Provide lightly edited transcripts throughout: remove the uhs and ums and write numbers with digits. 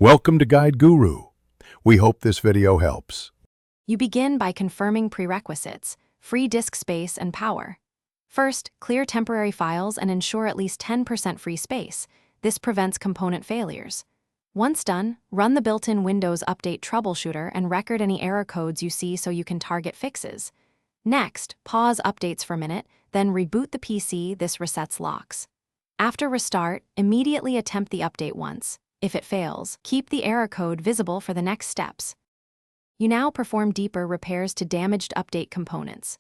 Welcome to Guide Guru. We hope this video helps. You begin by confirming prerequisites, free disk space, and power. First, clear temporary files and ensure at least 10% free space. This prevents component failures. Once done, run the built-in Windows Update troubleshooter and record any error codes you see so you can target fixes. Next, pause updates for a minute, then reboot the PC. This resets locks. After restart, immediately attempt the update once. If it fails, keep the error code visible for the next steps. You now perform deeper repairs to damaged update components.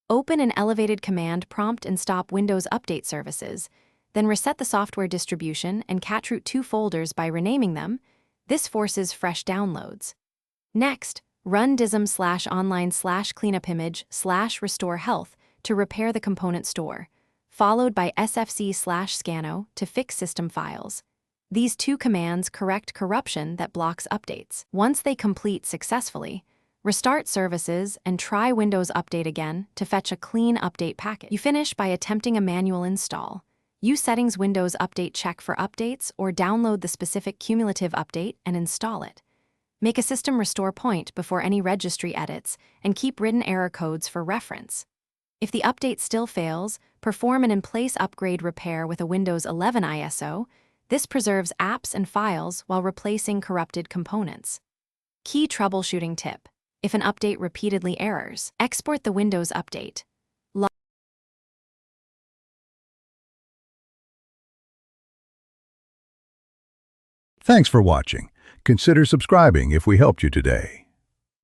Open an elevated command prompt and stop Windows Update services, then reset the software distribution and catroot 2 folders by renaming them. This forces fresh downloads. Next, run dism/online/cleanupimage/restore health to repair the component store, followed by sfc/scano to fix system files. These 2 commands correct corruption that blocks updates. Once they complete successfully, restart services and try Windows Update again to fetch a clean update package. You finish by attempting a manual install. Use Settings Windows Update check for updates or download the specific cumulative update and install it. Make a system restore point before any registry edits and keep written error codes for reference. If the update still fails, perform an in-place upgrade repair with a Windows 11 ISO. This preserves apps and files while replacing corrupted components. Key troubleshooting tip: if an update repeatedly errors, export the Windows Update. Thanks for watching. Consider subscribing if we helped you today.